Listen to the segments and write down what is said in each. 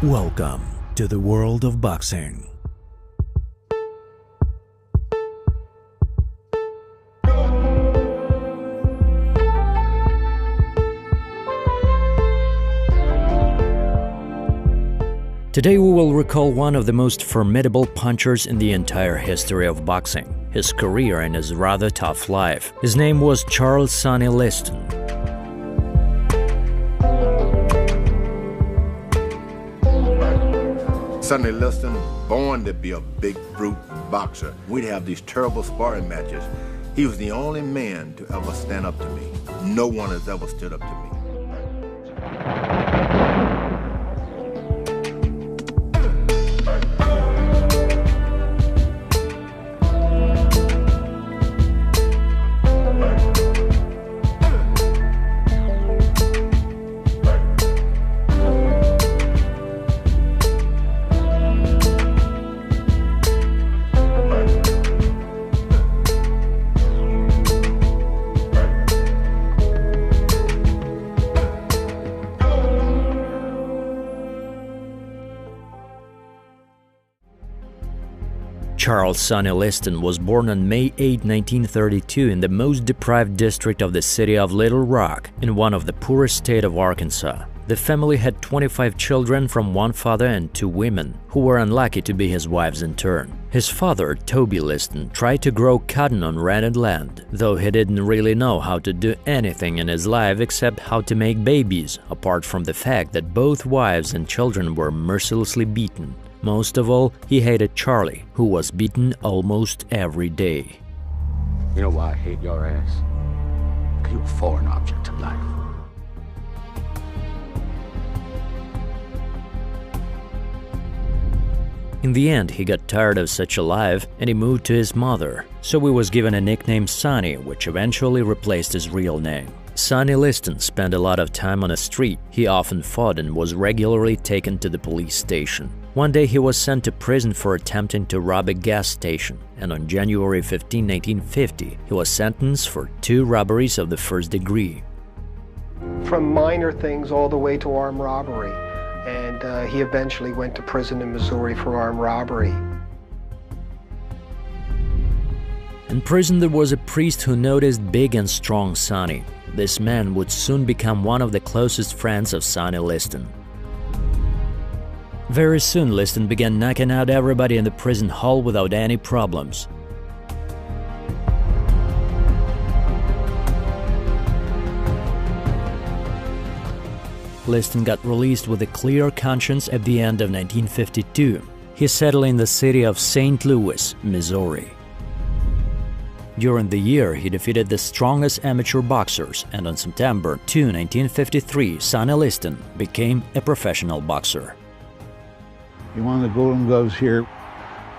Welcome to the world of boxing. Today we will recall one of the most formidable punchers in the entire history of boxing, his career and his rather tough life. His name was Charles Sonny Liston. Sonny Liston, born to be a big brute boxer. We'd have these terrible sparring matches. He was the only man to ever stand up to me. No one has ever stood up to me. Charles Sonny Liston was born on May 8, 1932 in the most deprived district of the city of Little Rock, in one of the poorest states of Arkansas. The family had 25 children from one father and two women, who were unlucky to be his wives in turn. His father, Toby Liston, tried to grow cotton on rented land, though he didn't really know how to do anything in his life except how to make babies, apart from the fact that both wives and children were mercilessly beaten. Most of all, he hated Charlie, who was beaten almost every day. You know why I hate your ass? Because you're a foreign object to life. In the end, he got tired of such a life and he moved to his mother, so he was given a nickname Sonny, which eventually replaced his real name. Sonny Liston spent a lot of time on the street. He often fought and was regularly taken to the police station. One day he was sent to prison for attempting to rob a gas station, and on January 15, 1950, he was sentenced for 2 robberies of the first degree. From minor things all the way to armed robbery, and he eventually went to prison in Missouri for armed robbery. In prison there was a priest who noticed big and strong Sonny. This man would soon become one of the closest friends of Sonny Liston. Very soon, Liston began knocking out everybody in the prison hall without any problems. Liston got released with a clear conscience at the end of 1952. He settled in the city of St. Louis, Missouri. During the year, he defeated the strongest amateur boxers, and on September 2, 1953, Sonny Liston became a professional boxer. He won the Golden Gloves here,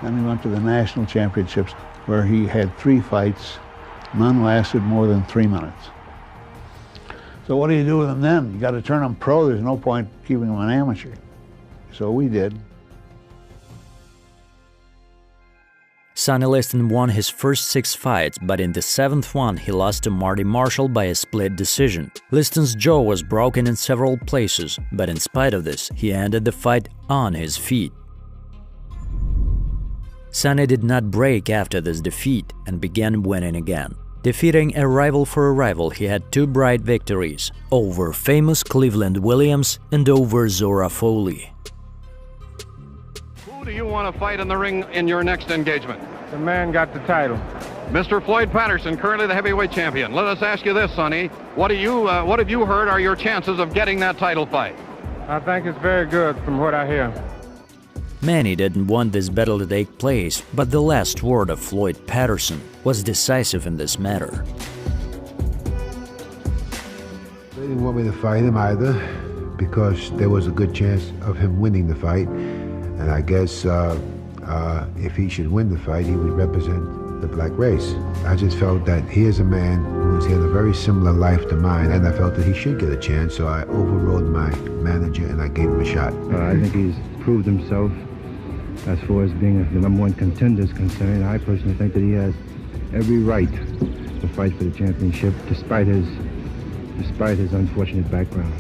then he went to the National Championships, where he had 3 fights. None lasted more than 3 minutes. So what do you do with him then? You got to turn him pro. There's no point keeping him an amateur. So we did. Sonny Liston won his first 6 fights, but in the 7th one he lost to Marty Marshall by a split decision. Liston's jaw was broken in several places, but in spite of this, he ended the fight on his feet. Sonny did not break after this defeat and began winning again. Defeating a rival for a rival, he had 2 bright victories, over famous Cleveland Williams and over Zora Foley. Who do you want to fight in the ring in your next engagement? The man got the title. Mr. Floyd Patterson, currently the heavyweight champion. Let us ask you this, Sonny. What have you heard are your chances of getting that title fight? I think it's very good from what I hear. Many didn't want this battle to take place, but the last word of Floyd Patterson was decisive in this matter. They didn't want me to fight him either, because there was a good chance of him winning the fight. And I guess if he should win the fight, he would represent the black race. I just felt that here's a man who's had a very similar life to mine, and I felt that he should get a chance, so I overrode my manager and I gave him a shot. I think he's proved himself as far as being the #1 contender is concerned. I personally think that he has every right to fight for the championship, despite his unfortunate background.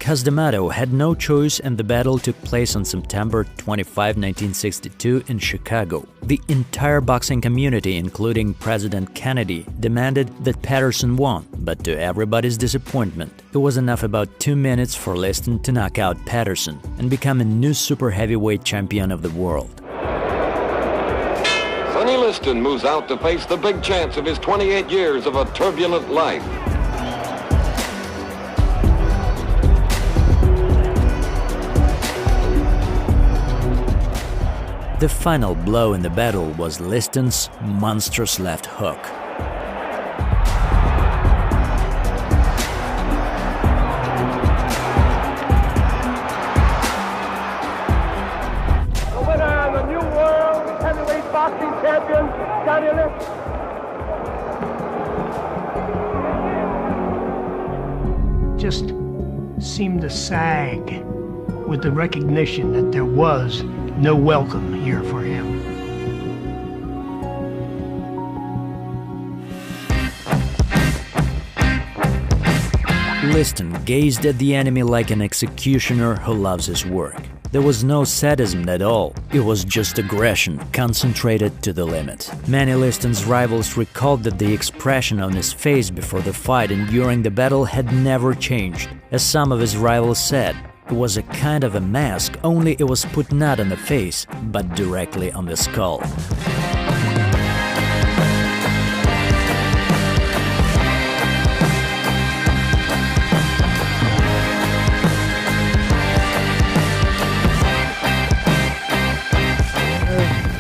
Cus D'Amato had no choice, and the battle took place on September 25, 1962 in Chicago. The entire boxing community, including President Kennedy, demanded that Patterson won, but to everybody's disappointment, it was enough about 2 minutes for Liston to knock out Patterson and become a new super heavyweight champion of the world. Sonny Liston moves out to face the big chance of his 28 years of a turbulent life. The final blow in the battle was Liston's monstrous left hook. The winner of the new world heavyweight boxing champion, Sonny Liston. Just seemed to sag with the recognition that there was no welcome here for him. Liston gazed at the enemy like an executioner who loves his work. There was no sadism at all, it was just aggression concentrated to the limit. Many Liston's rivals recalled that the expression on his face before the fight and during the battle had never changed. As some of his rivals said, it was a kind of a mask, only it was put not on the face, but directly on the skull.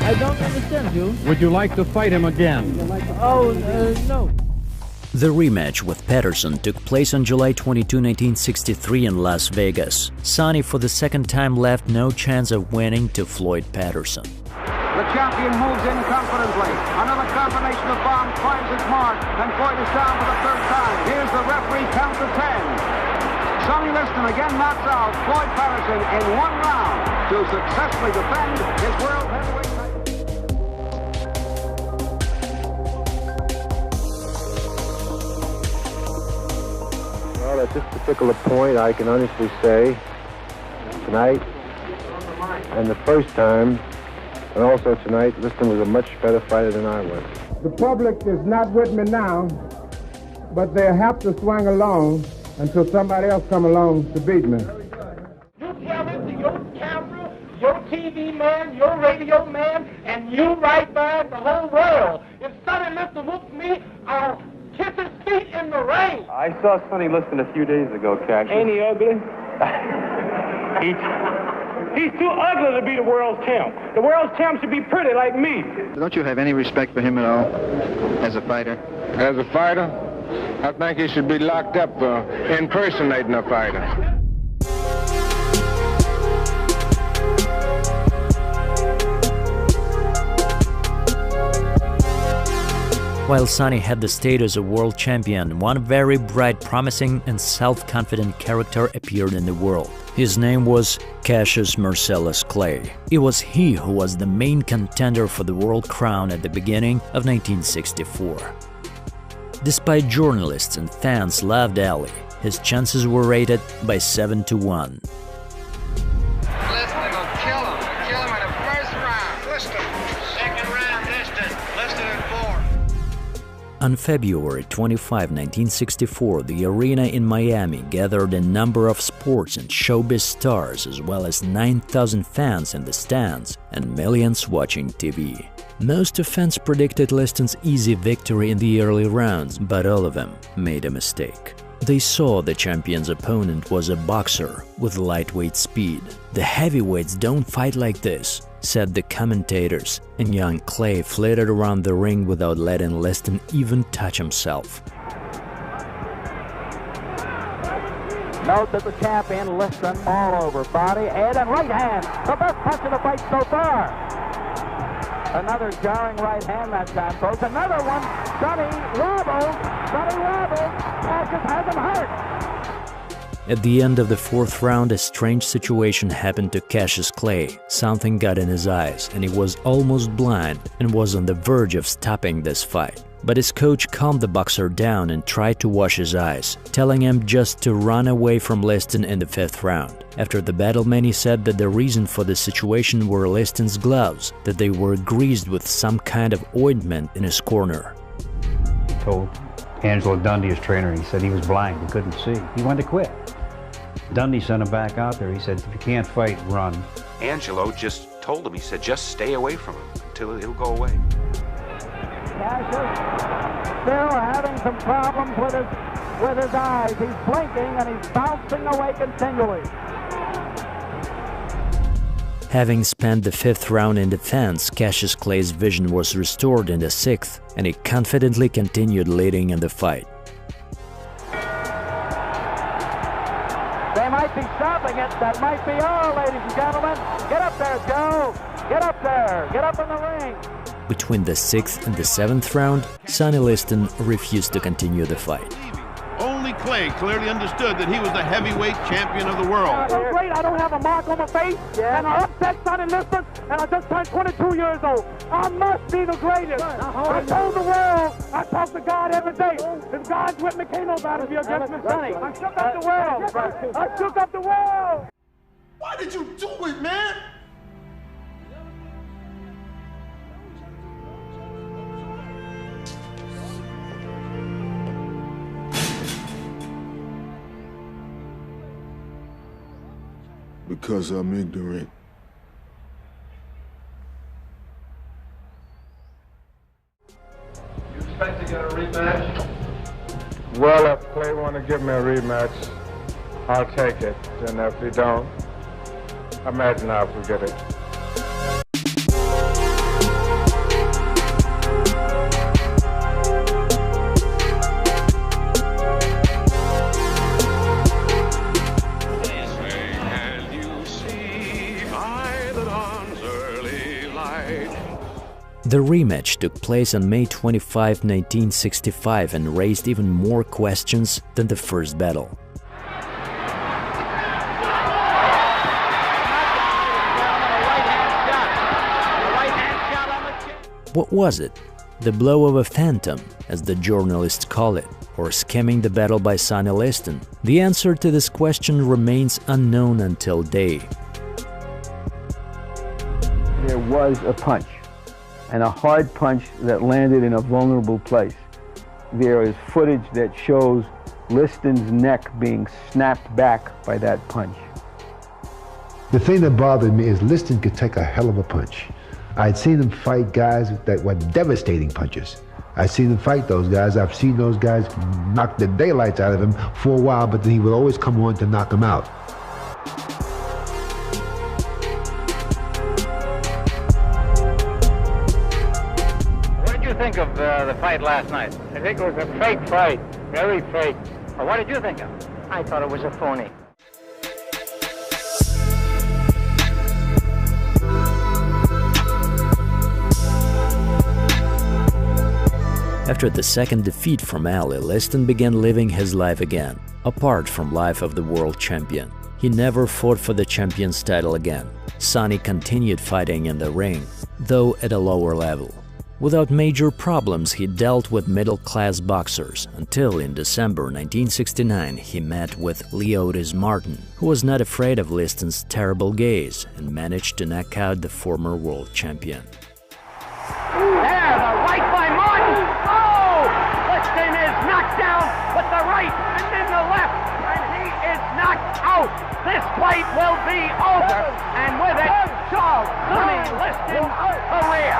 I don't understand you. Would you like to fight him again? Oh, no. The rematch with Patterson took place on July 22, 1963 in Las Vegas. Sonny for the second time left no chance of winning to Floyd Patterson. The champion moves in confidently. Another combination of bombs finds its mark, and Floyd is down for the third time. Here's the referee count to 10. Sonny Liston again knocks out Floyd Patterson in 1 round to successfully defend his world heavyweight title. Well, at this particular point, I can honestly say tonight and the first time, and also tonight, Liston was a much better fighter than I was. The public is not with me now, but they'll have to swing along until somebody else come along to beat me. You tell it to your camera, your TV man, your radio man, and you right by the whole world. If Sonny Liston whoops me, I'll kiss his feet in the rain. I saw Sonny Liston a few days ago, Cash. Ain't he ugly? He's too ugly to be the world's champ. The world's champ should be pretty like me. Don't you have any respect for him at all as a fighter? As a fighter, I think he should be locked up for impersonating a fighter. While Sonny had the status of world champion, one very bright, promising, and self-confident character appeared in the world. His name was Cassius Marcellus Clay. It was he who was the main contender for the world crown at the beginning of 1964. Despite journalists and fans loved Ali, his chances were rated by 7-1. On February 25, 1964, the arena in Miami gathered a number of sports and showbiz stars, as well as 9,000 fans in the stands and millions watching TV. Most of fans predicted Liston's easy victory in the early rounds, but all of them made a mistake. They saw the champion's opponent was a boxer with lightweight speed. The heavyweights don't fight like this, said the commentators, and young Clay flitted around the ring without letting Liston even touch himself. Note that the champion, Liston, all over, body, head, and right hand. The best punch of the fight so far. Another jarring right hand that time, folks. Another one. Sonny wobbles. Cassius has him hurt. At the end of the fourth round, a strange situation happened to Cassius Clay. Something got in his eyes, and he was almost blind and was on the verge of stopping this fight. but his coach calmed the boxer down and tried to wash his eyes, telling him just to run away from Liston in the 5th round. After the battle, many said that the reason for the situation were Liston's gloves, that they were greased with some kind of ointment in his corner. He told Angelo Dundee, his trainer, he said he was blind, he couldn't see. He wanted to quit. Dundee sent him back out there. He said, if you can't fight, run. Angelo just told him, he said, just stay away from him until he'll go away. Cassius still having some problems with his eyes. He's blinking and he's bouncing away continually. Having spent the 5th round in defense, Cassius Clay's vision was restored in the 6th, and he confidently continued leading in the fight. They might be stopping it. That might be all, ladies and gentlemen. Get up there, Joe. Get up there. Get up in the ring. Between the 6th and the 7th round, Sonny Liston refused to continue the fight. Only Clay clearly understood that he was the heavyweight champion of the world. So great, I don't have a mark on my face, and I upset Sonny Liston, and I just turned 22 years old. I must be the greatest. I told the world, I talk to God every day. If God's with me, can't nobody be against me. I shook up the world. I shook up the world. Why did you do it, man? Because I'm ignorant. You expect to get a rematch? Well, if Clay want to give me a rematch, I'll take it. And if he don't, I imagine I'll forget it. The rematch took place on May 25, 1965 and raised even more questions than the first battle. What was it? The blow of a phantom, as the journalists call it, or skimming the battle by Sonny Liston? The answer to this question remains unknown until today. There was a punch, and a hard punch that landed in a vulnerable place. There is footage that shows Liston's neck being snapped back by that punch. The thing that bothered me is Liston could take a hell of a punch. I'd seen him fight guys that were devastating punches. I'd seen him fight those guys. I've seen those guys knock the daylights out of him for a while, but then he would always come on to knock him out. Think of the fight last night? I think it was a fake fight, very fake. Well, what did you think of? I thought it was a phony. After the second defeat from Ali, Liston began living his life again, apart from life of the world champion. He never fought for the champion's title again. Sonny continued fighting in the ring, though at a lower level. Without major problems, he dealt with middle-class boxers until in December 1969 he met with Leotis Martin, who was not afraid of Liston's terrible gaze and managed to knock out the former world champion. There, the right by Martin. Oh! Liston is knocked down with the right and then the left, and he is knocked out. This fight will be over, and with it, Charles Sonny Liston's career.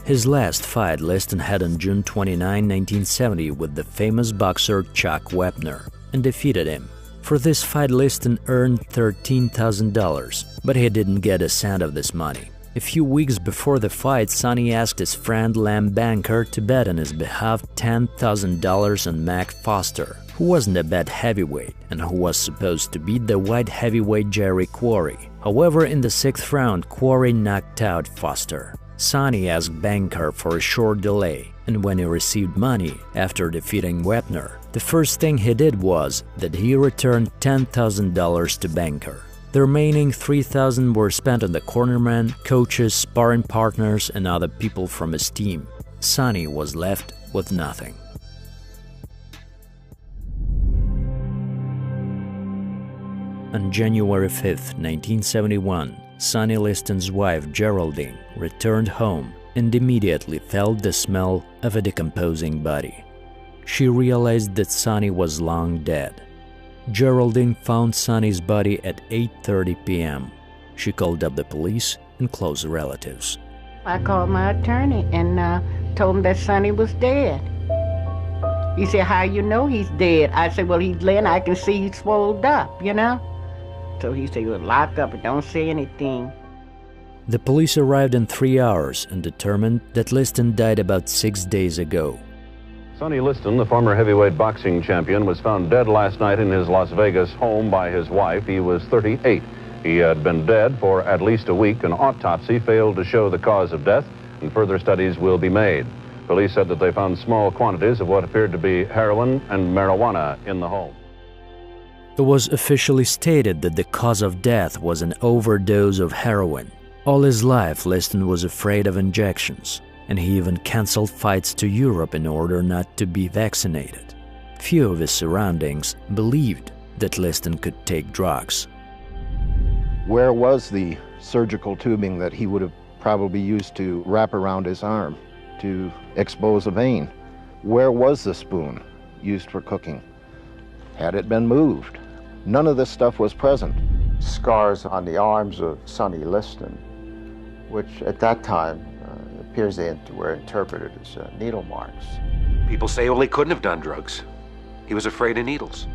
His last fight Liston had on June 29, 1970 with the famous boxer Chuck Wepner and defeated him. For this fight Liston earned $13,000, but he didn't get a cent of this money. A few weeks before the fight, Sonny asked his friend Lam Banker to bet on his behalf $10,000 on Mac Foster, who wasn't a bad heavyweight and who was supposed to beat the white heavyweight Jerry Quarry. However, in the 6th round, Quarry knocked out Foster. Sonny asked Banker for a short delay, and when he received money after defeating Wepner, the first thing he did was that he returned $10,000 to Banker. The remaining $3,000 were spent on the cornerman, coaches, sparring partners, and other people from his team. Sonny was left with nothing. On January 5, 1971, Sonny Liston's wife Geraldine returned home and immediately felt the smell of a decomposing body. She realized that Sonny was long dead. Geraldine found Sonny's body at 8:30 p.m. She called up the police and close relatives. I called my attorney and told him that Sonny was dead. He said, "How you know he's dead?" I said, "Well, he's laying, I can see he's swelled up, you know?" So he said, "Well, lock up and don't say anything." The police arrived in 3 hours and determined that Liston died about 6 days ago. Sonny Liston, the former heavyweight boxing champion, was found dead last night in his Las Vegas home by his wife. He was 38. He had been dead for at least a week. An autopsy failed to show the cause of death, and further studies will be made. Police said that they found small quantities of what appeared to be heroin and marijuana in the home. It was officially stated that the cause of death was an overdose of heroin. All his life, Liston was afraid of injections, and he even canceled fights to Europe in order not to be vaccinated. Few of his surroundings believed that Liston could take drugs. Where was the surgical tubing that he would have probably used to wrap around his arm to expose a vein? Where was the spoon used for cooking? Had it been moved? None of this stuff was present. Scars on the arms of Sonny Liston, which at that time appears they were interpreted as needle marks. People say, well, he couldn't have done drugs. He was afraid of needles.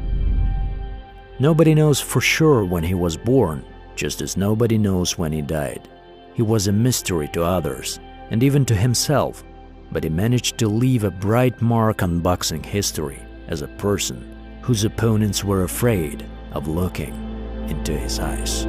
Nobody knows for sure when he was born, just as nobody knows when he died. He was a mystery to others, and even to himself, but he managed to leave a bright mark on boxing history as a person whose opponents were afraid of looking into his eyes.